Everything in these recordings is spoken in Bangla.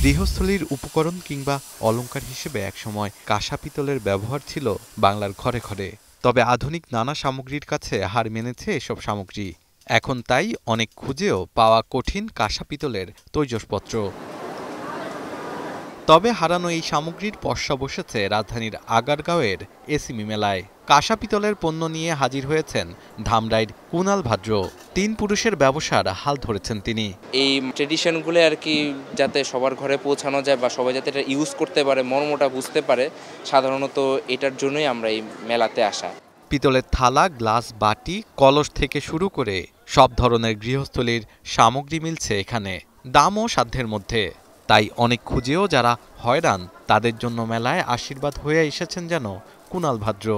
গৃহস্থলীর উপকরণ কিংবা অলংকার হিসেবে একসময় কাঁসা পিতলের ব্যবহার ছিল বাংলার ঘরে ঘরে। তবে আধুনিক নানা সামগ্রীর কাছে হার মেনেছে এসব সামগ্রী। এখন তাই অনেক খুঁজেও পাওয়া কঠিন কাঁসা পিতলের তৈজসপত্র। তবে হারানো এই সামগ্রীর পসরা বসেছে রাজধানীর আগারগাঁওয়ের এসিমি মেলায়। কাঁসা পিতলের পণ্য নিয়ে হাজির হয়েছেন ধামরাইয়ের কুনাল ভাদ্র। ৩ পুরুষের ব্যবসার হাল ধরেছেন তিনি। এই ট্রেডিশনগুলো আর কি যাতে সবার ঘরে পৌঁছানো যায় বা সবাই যাতে এটা ইউজ করতে পারে, মর্মটা বুঝতে পারে, সাধারণত এটার জন্যই আমরা এই মেলাতে আসা। পিতলের থালা, গ্লাস, বাটি, কলস থেকে শুরু করে সব ধরনের গৃহস্থলীর সামগ্রী মিলছে এখানে, দামও সাধ্যের মধ্যে। তাই অনেক খুঁজেও যারা হয়রান তাদের জন্য মেলায় আশীর্বাদ হয়ে এসেছেন যেন কুনাল ভাদ্র।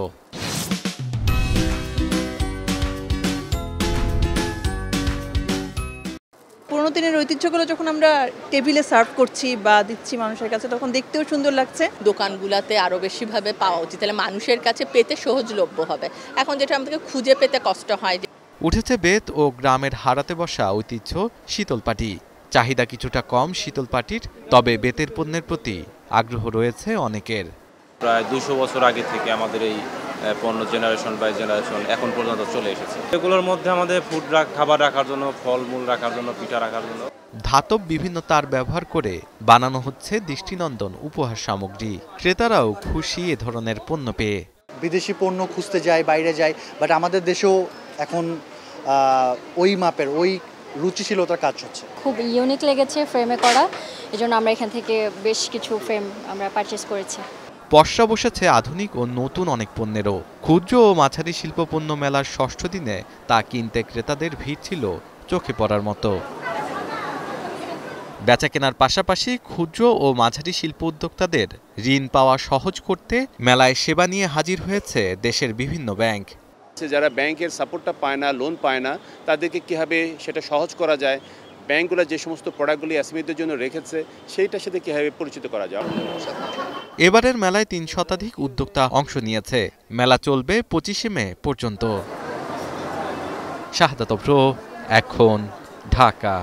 পুরোনো দিনের ঐতিহ্যগুলো যখন আমরা টেবিলে সার্ভ করছি বা দিচ্ছি মানুষের কাছে, তখন দেখতেও সুন্দর লাগছে। দোকানগুলোতে আরও বেশিভাবে পাওয়া উচিত, তাহলে মানুষের কাছে পেতে সহজলভ্য হবে। এখন যেটা আমাদেরকে খুঁজে পেতে কষ্ট হয়। উঠেছে বেত ও গ্রামের হারাতে বসা ঐতিহ্য শীতলপাটি। চাহিদা কিছুটা কম শীতলপাটির, তবে বেতের পণ্যের প্রতি আগ্রহ রয়েছে অনেকের। প্রায় ২০০ বছর আগে থেকে আমাদের এই পণ্য জেনারেশন বাই জেনারেশন এখন পর্যন্ত চলে এসেছে। এগুলোর মধ্যে আমাদের খাবার রাখার জন্য, ফলমূল রাখার জন্য, পিঠা রাখার জন্য ধাতব বিভিন্ন তার ব্যবহার করে বানানো হচ্ছে দৃষ্টিনন্দন উপহার সামগ্রী। ক্রেতারাও খুশি এ ধরনের পণ্য পেয়ে। বিদেশি পণ্য খুঁজতে যায়, বাইরে যায়, বাট আমাদের দেশেও এখন ওই মাপের ওই রুচিশীলতার কাজ হচ্ছে। খুব ইউনিক লেগেছে ফ্রেমে করা, এজন্য আমরা এখান থেকে বেশ কিছু ফ্রেম আমরা পারচেজ করেছি। পসরা বসেছে আধুনিক ও নতুন অনেক পণ্যেরও। ক্ষুদ্র ও মাঝারি শিল্পপণ্য মেলার ৬ষ্ঠ দিনে তা কিনতে ক্রেতাদের ভিড় ছিল চোখে পড়ার মতো। বেচাকেনার পাশাপাশি ক্ষুদ্র ও মাঝারি শিল্প উদ্যোক্তাদের ঋণ পাওয়া সহজ করতে মেলায় সেবা নিয়ে হাজির হয়েছে দেশের বিভিন্ন ব্যাংক। যারা ব্যাংকের সাপোর্টটা পায় না, লোন পায় না, তাদেরকে কীভাবে সেটা সহজ করা যায়, ব্যাংকগুলো যে সমস্ত প্রোডাক্টগুলি এসএমইদের জন্য রেখেছে সেইটার সাথে কীভাবে পরিচিত করা যায়। এবারের মেলায় ৩ শতাধিক উদ্যোক্তা অংশ নিয়েছে। মেলা চলবে ২৫শে মে পর্যন্ত। শাহাদাত অফরো, এখন, ঢাকা।